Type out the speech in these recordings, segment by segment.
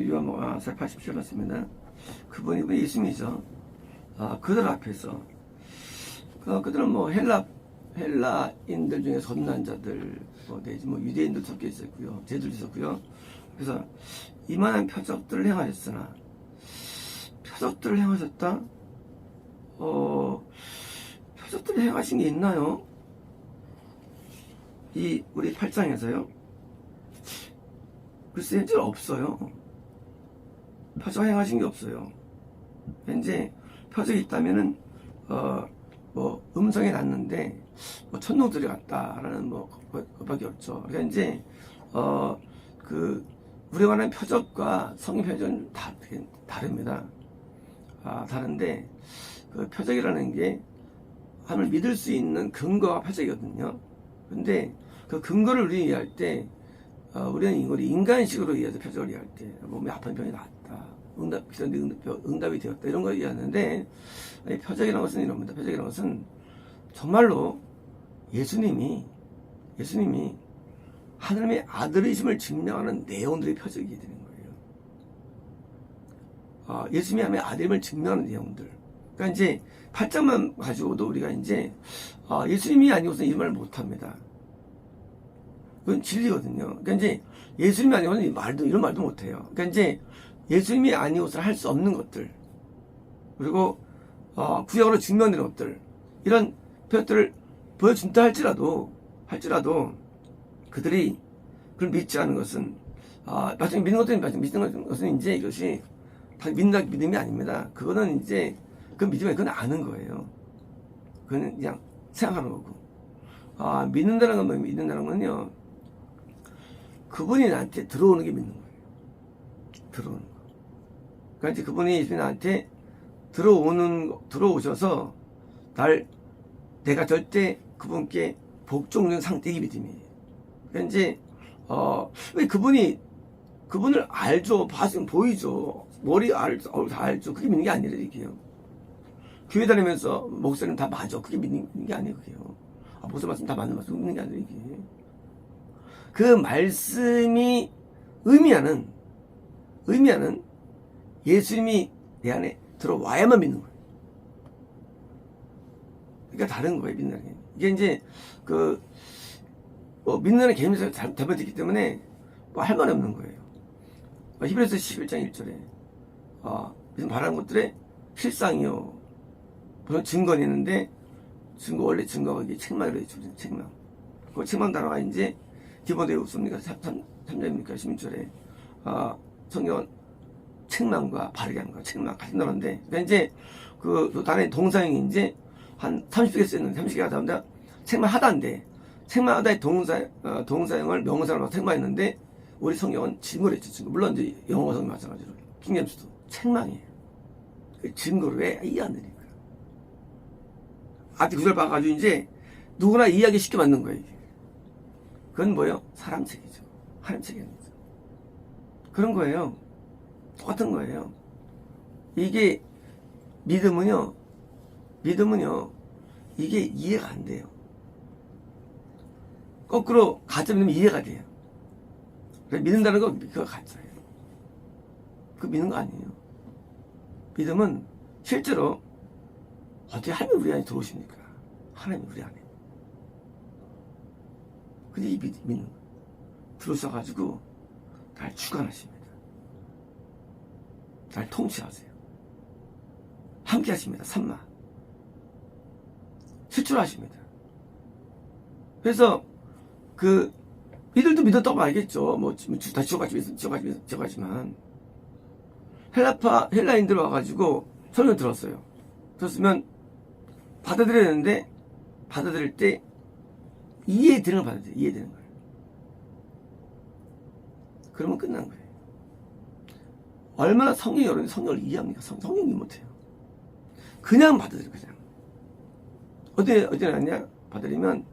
요한복음 80절 같습니다. 그분이 예수님이죠. 그들 앞에서 그들은 뭐 헬라인들 중에 선난 자들 내지 유대인들 섞여 있었고요, 제들 있었고요. 그래서 이만한 표적들을 행하셨으나 표적들을 행하셨다. 표적들을 행하신 게 있나요? 우리 8장에서요. 글쎄 현재 없어요. 표적 행하신 게 없어요. 현재 표적이 있다면은 음성이 났는데 천둥들이 갔다라는 그밖에 없죠. 그러니까 이제 우리가 말하는 표적과 성경 표적은 다릅니다. 다른데 그 표적이라는 게 하나님을 믿을 수 있는 근거가 표적이거든요. 근데 그 근거를 우리 이해할 때 우리는 이걸 인간식으로 이해해서 표적을 이해할 때 몸에 아픈 병이 나았다, 응답이 되었다, 이런 걸 이해하는데, 표적이라는 것은 이럽니다. 표적이라는 것은 정말로 예수님이 하나님의 아들이심을 증명하는 내용들이 표적이 되는 거예요. 예수님이 하나님의 아들임을 증명하는 내용들. 그러니까 이제 8장만 가지고도 우리가 이제 예수님이 아니고서는 이 말을 못합니다. 그건 진리거든요. 그러니까 이제 예수님이 아니고서는 이런 말도 못해요. 그러니까 이제 예수님이 아니고서는 할 수 없는 것들, 그리고 구약으로 증명되는 것들, 이런 표현들을 보여준다 할지라도 그들이 그걸 믿지 않은 것은 나중에 믿는 것은 이제 이것이 다 믿음이 아닙니다. 그거는 이제 그 믿음이 그건 아는 거예요. 그건 그냥 생각하는 거고. 믿는다는 건 믿는다는 건요, 그분이 나한테 들어오는 게 믿는 거예요. 들어오는 거. 그러니까 이제 그분이 나한테 들어오셔서 내가 절대 그분께 복종된 상태의 믿음이에요. 그러니까 이제 왜 그분을 알죠, 보이죠, 머리 알죠, 다 알죠. 그게 믿는 게 아니라 얘기해요. 교회 다니면서 목사님 다 맞아, 그게 믿는 게 아니에요. 그게요. 목사 말씀 다 맞는 말씀 믿는 게 아니라 이게. 그 말씀이 의미하는 예수님이 내 안에 들어와야만 믿는 거예요. 그러니까 다른 거예요, 믿는 게. 이게 이제 믿는 개념에서 잘못됐기 때문에 할 말이 없는 거예요. 히브리서 11장 1절에 무슨 바라는 것들의 실상이요, 무슨 증거는 있는데, 원래 증거가 이게 책망이라고 했죠. 책망. 그 책망 단어가 이제 디모데에 없습니까? 3절입니까? 16절에 성경은 책망과 바르게 하는 거, 책망 같은 단어인데, 그러니까 이제 그 단어의 동사형이 이제 한 30개 쓰였는데, 30개가 나온다. 책망하다인데, 책망하다의 동사형을 명사로 책망했는데, 우리 성경은 증거를 했죠. 증거. 물론 이제 영어 성경 마찬가지로 킹제임스도 책망이에요. 그 증거를 왜 이해 안 되니까. 앞에 구절 봐가지고 이제 누구나 이해하기 쉽게 만든 거예요. 그건 뭐예요? 사람 책이죠. 하나님 책이 아니죠. 그런 거예요. 똑같은 거예요. 이게 믿음은요, 이게 이해가 안 돼요. 거꾸로 가짜 믿으면 이해가 돼요. 그래서 믿는다는 건 그거 가짜예요. 그거 믿는 거 아니에요. 믿음은 실제로 어떻게 하나님이 우리 안에 들어오십니까? 하나님이 우리 안에. 근데 이 믿는 거 들어오셔가지고 날 주관하십니다. 날 통치하세요. 함께 하십니다. 삼마. 실존하십니다. 그래서 이들도 믿었다고 알겠죠. 다 지어가지만 헬라인들 와가지고 설명 들었어요. 들었으면 받아들여야 되는데, 받아들일 때 이해되는 걸 받아들여요. 이해되는 거예요. 그러면 끝난 거예요. 얼마나 성경이 어려운데 성경을 이해합니까? 성경 이해 못해요. 그냥 받아들여요. 그냥. 어디 나냐? 받아들이면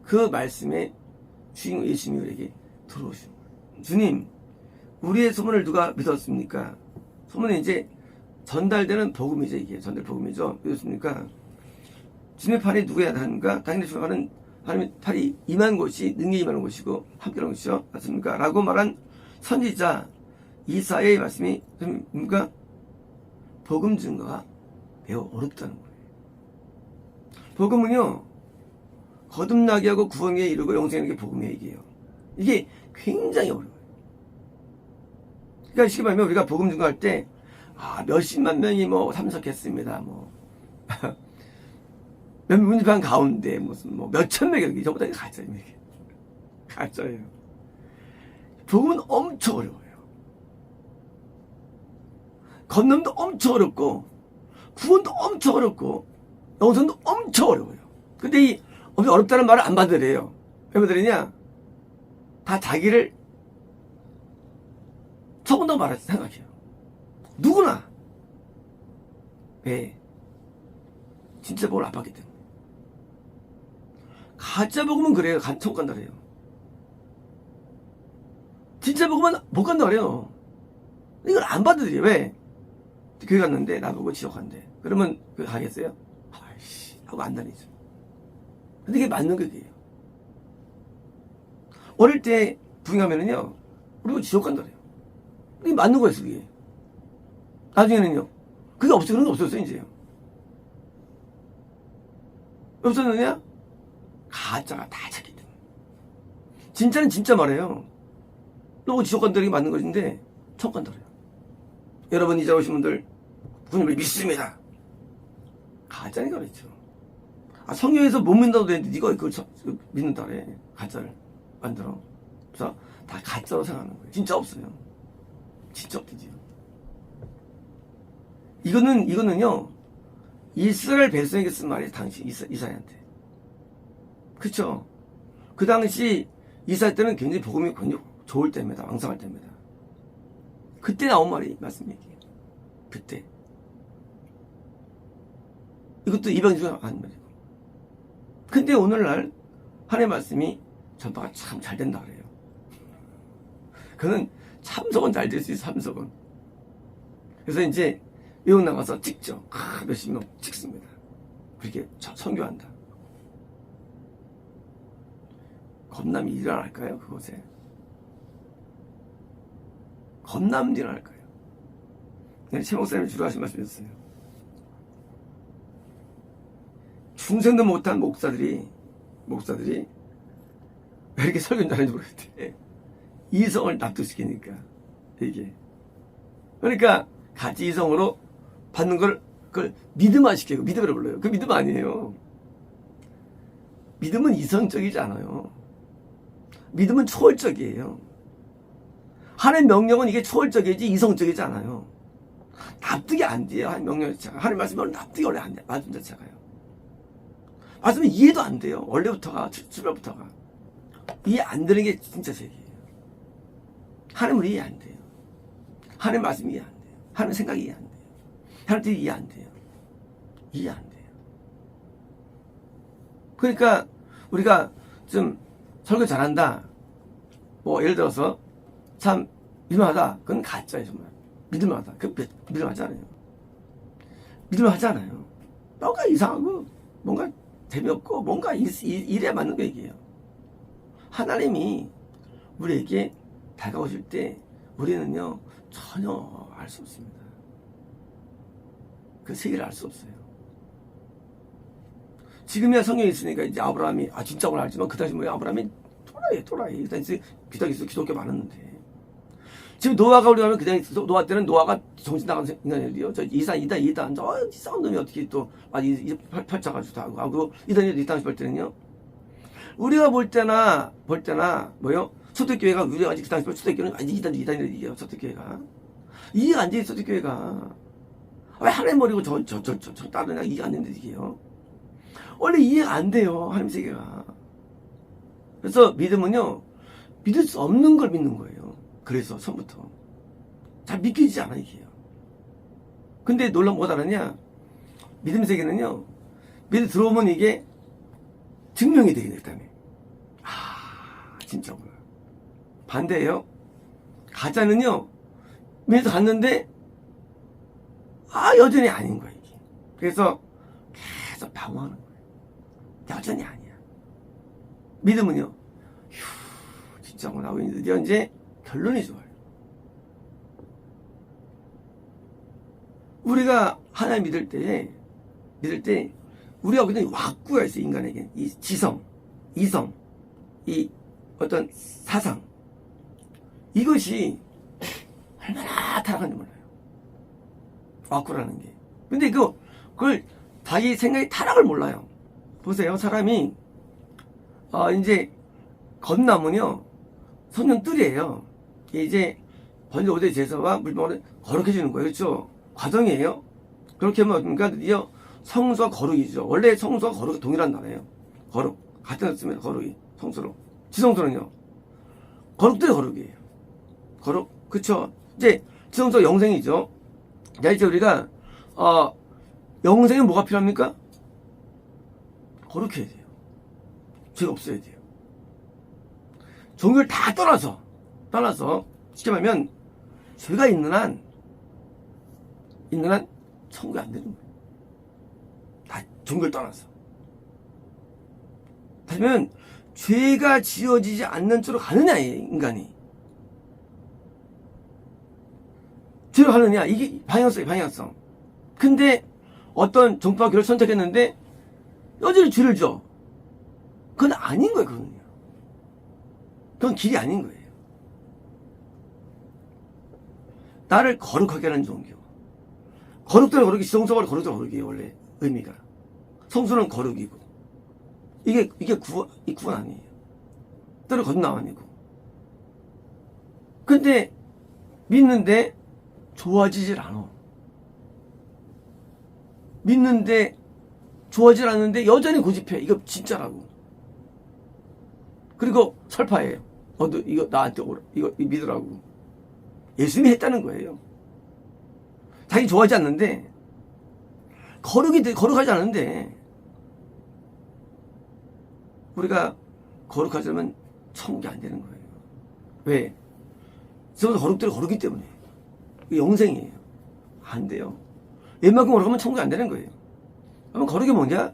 그 말씀에 주인공 예수님이 우리에게 들어오시는 거예요. 주님, 우리의 소문을 누가 믿었습니까? 소문은 이제 전달되는 복음이죠. 이게 복음이죠. 그렇습니까? 주님의 팔이 누구야 하는가? 당연히 주님의 하나님의 팔이 임한 곳이 능력이 임하는 곳이고 함께하는 곳이죠. 맞습니까? 라고 말한 선지자 이사야의 말씀이 뭔가 복음 증거가 매우 어렵다는 거예요. 복음은요, 거듭나게 하고 구원에 이르고 영생에 이르게 복음의 얘기예요. 이게 굉장히 어려워요. 그러니까 쉽게 말하면 우리가 복음 증거할 때 몇십만 명이 뭐 참석했습니다. 뭐 몇 문지판 가운데 무슨 뭐 몇천 명이 저보다 가짜예요. 이게 가짜예요. 복음은 엄청 어려워요. 건너도 엄청 어렵고 구원도 엄청 어렵고 영생도 엄청 어려워요. 근데 이 어렵다는 말을 안 받으래요. 왜 받으느냐? 다 자기를 조금 말하지 생각해요. 누구나. 왜? 진짜 복을 안 받기 때문에. 가짜 복음은 그래요. 천국 간다 그래요. 진짜 복음은 못 간다 그래요. 이걸 안 받아들여요. 왜? 교회 갔는데 나보고 지옥 간대. 그러면 그 가겠어요? 아이씨 하고 안 다니죠. 근데 이게 맞는 거예요. 어릴 때 부인하면은요, 우리가 지옥 간다 그래요. 이게 맞는 거였어, 그게. 나중에는요, 그게 없어, 그런 게 없었어요, 이제요. 없었느냐? 가짜가 다 찾기 때문에. 진짜는 진짜 말해요. 너 지옥 간다는 게 맞는 것인데, 천국 간다 그래요. 여러분, 이제 오신 분들, 부모님을 믿습니다. 가짜니까 그랬죠. 성경에서 못 믿는다고 했는데, 네가 그걸 믿는다 그래. 가짜를 만들어. 그래서 다 가짜로 생각하는 거예요. 진짜 없어요. 진짜 없대지요. 이거는요, 이스라엘 백성에게 쓴 말이에요. 당시 이사야한테. 그쵸? 그 당시 이사야 때는 굉장히 복음이 굉장히 좋을 때입니다. 왕성할 때입니다. 그때 나온 말이 말씀이에요. 그때. 이것도 이방 중에 한 말이고. 근데 오늘날 하나님의 말씀이 전파가 참 잘 된다 그래요. 그는 참석은 잘 될 수 있어요. 참석은. 그래서 이제 외국 나가서 찍죠. 몇십 명 찍습니다. 그렇게 선교한다. 겁남이 일어날까요? 그곳에. 겁남 일어날까요? 최 목사님이 주로 하신 말씀이었어요. 중생도 못한 목사들이 왜 이렇게 설교 잘하는지 모르겠대. 이성을 납득시키니까 이게. 그러니까 같이 이성으로 받는 걸 그걸 믿음화 시켜요. 믿음으로 불러요. 그 믿음 아니에요. 믿음은 이성적이지 않아요. 믿음은 초월적이에요. 하나님 명령은 이게 초월적이지 이성적이지 않아요. 납득이 안 돼요. 하나님 명령 자체가. 하나님 말씀은 납득이 원래 안 돼요. 말씀 자체가요. 말씀은 이해도 안 돼요. 원래부터가 출발부터가 이해 안 되는 게 진짜 세계예요. 하나님은 이해 안 돼요. 하나님 말씀이 이해 안 돼요. 하나님 생각이 이해 안 돼요. 하나님 이해 안 돼요. 이해 안 돼요. 그러니까 우리가 좀 설교 잘한다. 뭐 예를 들어서 참 믿음하다. 그건 가짜예요 정말. 믿음하다. 그 믿음하지 않아요. 믿음하지 않아요. 뭔가 이상하고 뭔가 재미없고 뭔가 일에 맞는 거 얘기예요. 하나님이 우리에게 다가오실 때 우리는요 전혀 알 수 없습니다. 그 세계를 알 수 없어요. 지금이야 성경에 있으니까 이제 아브라함이 진짜 오늘 알지만 그 당시 뭐야 아브라함이 토라이 그 당시 기독교 많았는데 지금 노아가 우리 가면 그 당시 노아 때는 노아가 정신 나간 인간이에요. 저 이단 저 이상한 놈이 어떻게 또 펼쳐가지고 다 하고 이 당시 볼 때는요 우리가 볼 때나 뭐요 초대교회가 우리가 아직 그 당시 초대교회는 아직 이단이에요. 초대교회가 이해가 안 돼. 초대교회가 왜 하나님 버리고 저 다른 애가 이해가 안 되는데 이게요. 원래 이해가 안 돼요. 하나님 세계가. 그래서 믿음은요 믿을 수 없는 걸 믿는 거예요. 그래서 처음부터 잘 믿기지 않아 이게요. 근데 놀라운 거 뭐다 하냐 믿음 세계는요 믿음 들어오면 이게 증명이 되게 될 때문에 진짜 뭐야 반대예요. 가짜는요 믿어서 갔는데 여전히 아닌 거야 이게. 그래서 계속 방황하는 거예요. 여전히 아니야. 믿음은요 진짜 뭐 나오고 있는데 이제 결론이 좋아요. 우리가 하나님 믿을 때 우리가 그냥 왁구가 있어요. 인간에게 이 지성, 이성, 이 어떤 사상, 이것이 얼마나 타락한지 몰라요. 왁구라는 게. 근데 그걸 자기 생각이 타락을 몰라요. 보세요. 사람이 이제 건나무는요 소년뜰이에요. 이제 번제 5대 제사와 물병을 거룩해 주는 거예요. 그렇죠? 과정이에요. 그렇게 하면 어떻습니까? 드디어 성수와 거룩이죠. 원래 성수와 거룩이 동일한 단어예요. 거룩. 같은 뜻입니다. 거룩이. 성수로. 지성소는요. 거룩들의 거룩이에요. 거룩. 그쵸? 이제 지성소 영생이죠. 자, 이제 우리가 영생에 뭐가 필요합니까? 거룩해야 돼요. 죄가 없어야 돼요. 종교를 다 떠나서 쉽게 말하면 죄가 있는 한 천국이 안 되는 거예요. 다 종교를 떠나서. 다시 말하면 죄가 지어지지 않는 쪽으로 가느냐, 인간이. 죄로 가느냐, 이게 방향성. 근데 어떤 종파와 교를 선택했는데 여전히 죄를 져. 그건 아닌 거예요, 그거는요. 그건 길이 아닌 거예요. 나를 거룩하게 하는 종교. 거룩대로 거룩이, 지성소가 거룩대로 거룩이에요, 원래 의미가. 성수는 거룩이고. 이게 구원 아니에요. 때로 거듭남 아니고. 근데 믿는데 좋아지질 않아. 믿는데 좋아지질 않는데 여전히 고집해. 이거 진짜라고. 그리고 설파해요. 이거 나한테 오라. 이거 믿으라고. 예수님이 했다는 거예요. 자기 좋아하지 않는데, 거룩하지 않은데, 우리가 거룩하지 않으면 천국이 안 되는 거예요. 왜? 저도 거룩대로 거룩이기 때문에. 영생이에요. 안 돼요. 웬만큼 거룩하면 천국이 안 되는 거예요. 그러면 거룩이 뭐냐?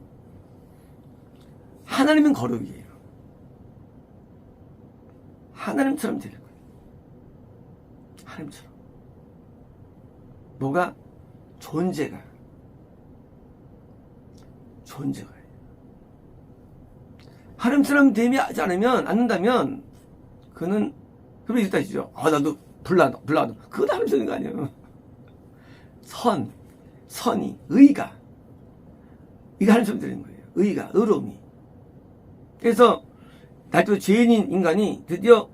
하나님은 거룩이에요. 하나님처럼 되는 거예요. 하나님처럼. 뭐가? 존재가. 하나님처럼 되지 않는다면, 그는, 그럼 이렇게 따지죠. 나도 불나도. 그것도 하나님 되는 거 아니에요. 선이, 의가. 이게 하나님처럼 되는 거예요. 의가, 의로움이. 그래서, 날도 죄인인 인간이 드디어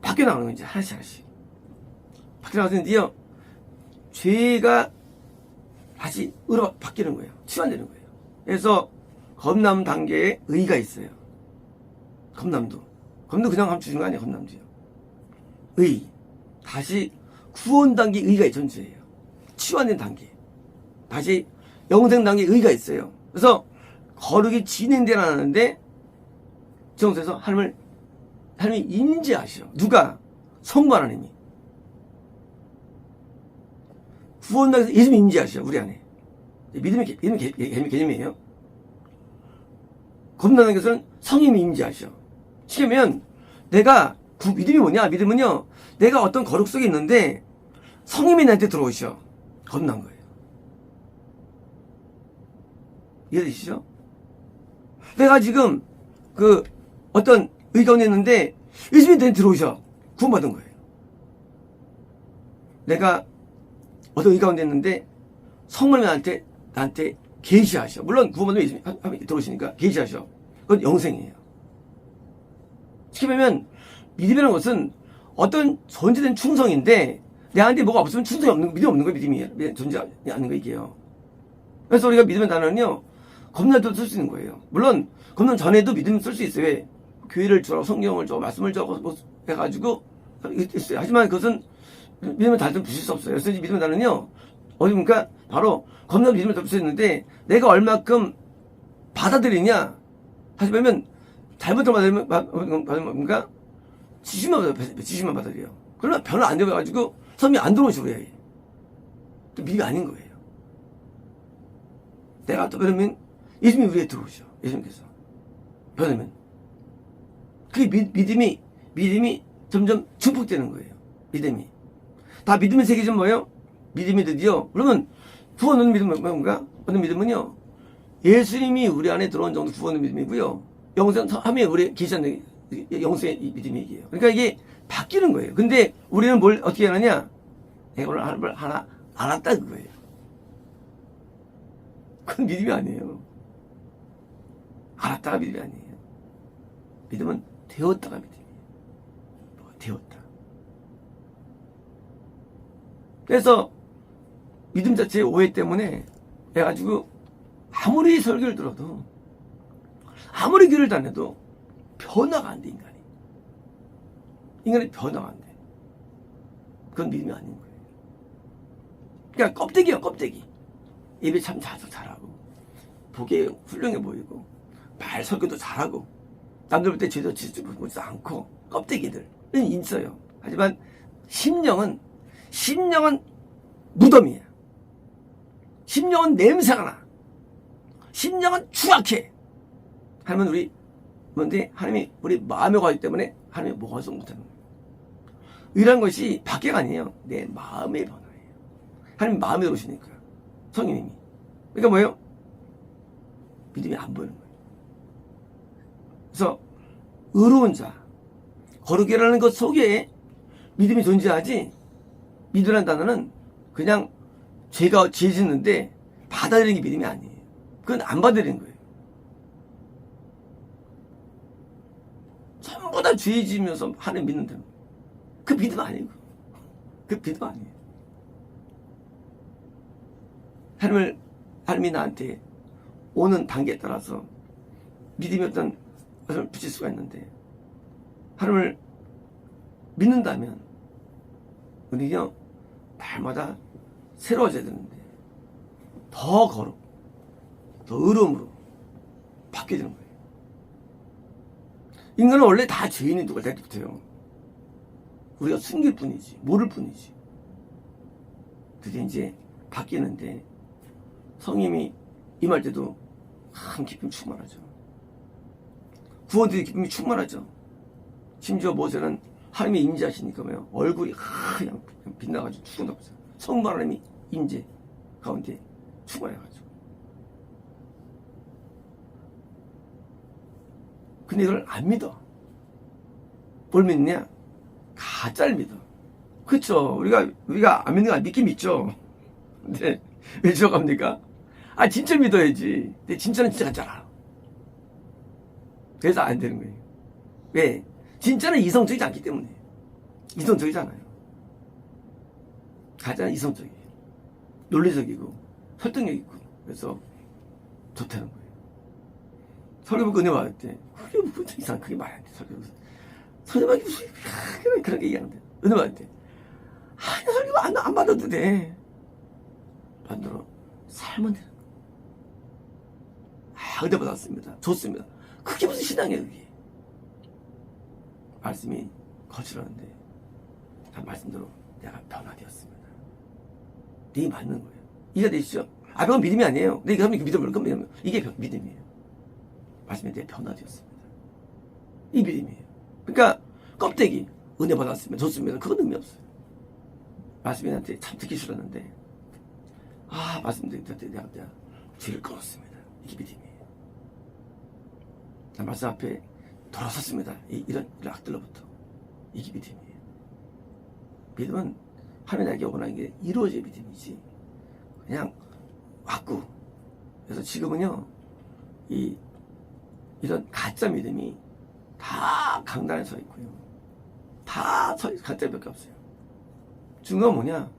바뀌어 나가는 거지. 하나씩. 바뀌어 나가서 드디어 죄가 다시 의로 바뀌는 거예요. 치환되는 거예요. 그래서 겁남 단계에 의가 있어요. 겁남도 그냥 하면 주는 거 아니에요. 겁남도요. 의. 다시 구원 단계 의가 존재해요. 치환된 단계. 다시 영생 단계 의가 있어요. 그래서 거룩이 진행되라는데 지성소에서 하나님이 인지하셔. 누가? 성부 하나님이. 구원당에서 예수님이 인지하셔. 우리 안에. 믿음의 개념이에요. 겁나는 것은 성님이 인지하셔. 시키면 내가 믿음이 뭐냐? 믿음은요. 내가 어떤 거룩 속에 있는데 성님이 나한테 들어오셔. 겁난 거예요. 이해되시죠? 내가 지금 어떤 의 가운데 있는데 예수님이 나한테 들어오셔. 구원받은 거예요. 내가 어떤 의 가운데 있는데 성령이 나한테 계시하셔. 물론 구원받으면 예수님이 들어오시니까 계시하셔. 그건 영생이에요. 쉽게 말하면 믿음이라는 것은 어떤 존재된 충성인데 내한테 뭐가 없으면 충성이 없는, 믿음이 없는 거예요. 믿음이 존재하지 않는 거 이게요. 그래서 우리가 믿음의 단어는요. 겁나도 쓸 수 있는 거예요. 물론 겁나 전에도 믿음 쓸 수 있어요. 왜? 교회를 주라고 성경을 줘 말씀을 줘 해가지고 있어요. 하지만 그것은 믿음의 단어를 부실 수 없어요. 그래서 믿음의 단어는요. 어디입니까? 바로 겁나도 믿음을 덮을 수 있는데 내가 얼마큼 받아들이냐. 다시 말하면 잘못을 받으면 뭔가 지시만 받아들여요. 그러나 별로 안 되어가지고 섬이 안 들어오시고 해요. 믿음이 아닌 거예요. 내가 또 그러면 예수님이 우리에 들어오셔. 예수님께서 변하면 그게 믿음이 점점 증폭되는 거예요. 믿음이 다 믿음의 세계는 뭐예요? 믿음이 드디어 그러면 구원 얻는 믿음은 뭔가? 얻는 믿음은요, 예수님이 우리 안에 들어온 정도 구원 얻는 믿음이고요. 영생함에 우리 계시는 영생의 믿음이에요. 그러니까 이게 바뀌는 거예요. 근데 우리는 뭘 어떻게 하느냐? 내가 오늘 하나 알았다 그거예요. 그건 믿음이 아니에요. 알았다가 믿음이 아니에요. 믿음은 되었다가 믿음이에요. 되었다. 그래서 믿음 자체의 오해 때문에 해가지고 아무리 설교를 들어도 아무리 귀를 다녀도 변화가 안 돼, 인간이. 인간이 변화가 안 돼. 그건 믿음이 아닌 거예요. 그러니까 껍데기야, 껍데기. 입에 참 잘하고 보기에 훌륭해 보이고 말 설교도 잘하고 남들 볼 때 죄도 지지도 않고 껍데기들은 있어요. 하지만 심령은 무덤이에요. 심령은 냄새가 나. 심령은 추악해. 하나님은 우리 뭔데 하나님이 우리 마음에 가기 때문에 하나님이 뭐가 못하는 거예요. 이런 것이 밖에가 아니에요. 내 마음의 변화예요. 하나님 마음에 들어오시니까 성령님이. 그러니까 뭐예요? 믿음이 안 보이는 거예요. 그래서 의로운 자, 거룩이라는 것 속에 믿음이 존재하지. 믿으라는 단어는 그냥 죄가 죄 짓는데 받아들이는 게 믿음이 아니에요. 그건 안 받아들이는 거예요. 전부 다 죄 지으면서 하나님 믿는다는 거예요. 그 믿음 아니에요. 그 믿음 아니에요. 하나님이 나한테 오는 단계에 따라서 믿음이 어떤 것을 붙일 수가 있는데, 하나님을 믿는다면 우리는요 날마다 새로워져야 되는데 더 거룩, 더 의로움으로 바뀌어야 되는 거예요. 인간은 원래 다 죄인이 누가 될 때부터요. 우리가 숨길 뿐이지, 모를 뿐이지. 그게 이제 바뀌는데 성님이 임할 때도 큰 기쁨이 충만하죠. 구원들이 기쁨이 충만하죠. 심지어 모세는 하나님이 임재하시니까 뭐요? 얼굴이 그냥 빛나가지고 죽어나가죠. 성부 하나님이 임재 가운데 충만해가지고. 근데 이걸 안 믿어. 뭘 믿냐? 가짜를 믿어. 그쵸? 우리가 안 믿는 거 믿긴 믿죠. 근데 왜 죽어갑니까? 아, 진짜 믿어야지. 근데 진짜는 진짜 가짜라. 그래서 안 되는 거예요. 왜? 진짜는 이성적이지 않기 때문에. 이성적이잖아요. 가짜는 이성적이에요. 논리적이고 설득력 있고. 그래서 좋다는 거예요. 설교 보고 은혜 받을 때 그게 뭐 이상 그게 말이 안 돼. 설교받기 무슨 그런 게 얘기하는데 은혜 받을 때 아니 설교 안 받아도 돼. 반대로 살면 되는 거예요. 아, 은혜 받았습니다. 좋습니다. 그게 무슨 신앙이에요, 그게. 말씀이 거칠었는데 말씀대로 내가 변화되었습니다. 이게 맞는 거예요. 이해가 되시죠? 아, 그건 믿음이 아니에요. 근데 이게 믿음을 이게 믿음이에요. 말씀에 대해 변화되었습니다. 이 믿음이에요. 그러니까 껍데기 은혜 받았으면 좋습니다. 그건 의미 없어요. 말씀이 나한테 참 듣기 싫었는데 말씀 듣을 때 내가 죄를 끊었습니다. 이게 믿음이에요. 나 말씀 앞에 돌아섰습니다. 이런 악들로부터. 이게 믿음이에요. 믿음은 하나님에게 원하는 게 이루어질 믿음이지 그냥 왔고. 그래서 지금은요 이런 가짜 믿음이 다 강단에 서 있고요. 다 가짜밖에 없어요. 중요한 뭐냐?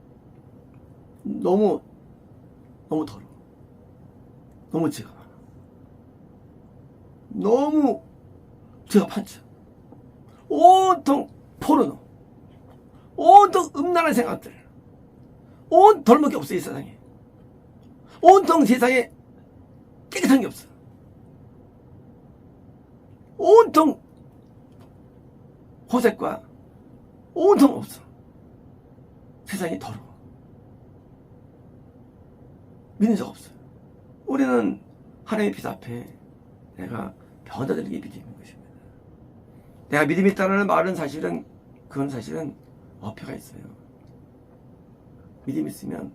너무 더러워. 너무 죄가 많아. 너무 죄가 많죠. 온통 포르노, 온통 음란한 생각들, 온 덜먹이 게 없어. 이 세상에 온통 세상에 깨끗한 게 없어. 온통 호색과 온통 없어. 세상이 더러워. 믿는 적 없어요. 우리는 하나님의 빛 앞에 내가 변화되는 게 믿음인 것입니다. 내가 믿음이 있다는 말은 그건 사실은 어폐가 있어요. 믿음이 있으면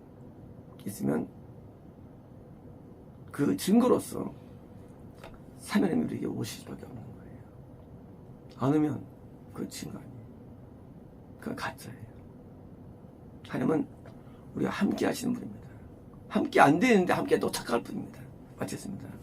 그 증거로서 사면의 우리에게 오실 수밖에 없는 거예요. 안 오면 그건 증거 아니에요. 그건 가짜예요. 하나님은 우리가 함께 하시는 분입니다. 함께 안 되는데 함께 또 착각할 뿐입니다. 마치겠습니다.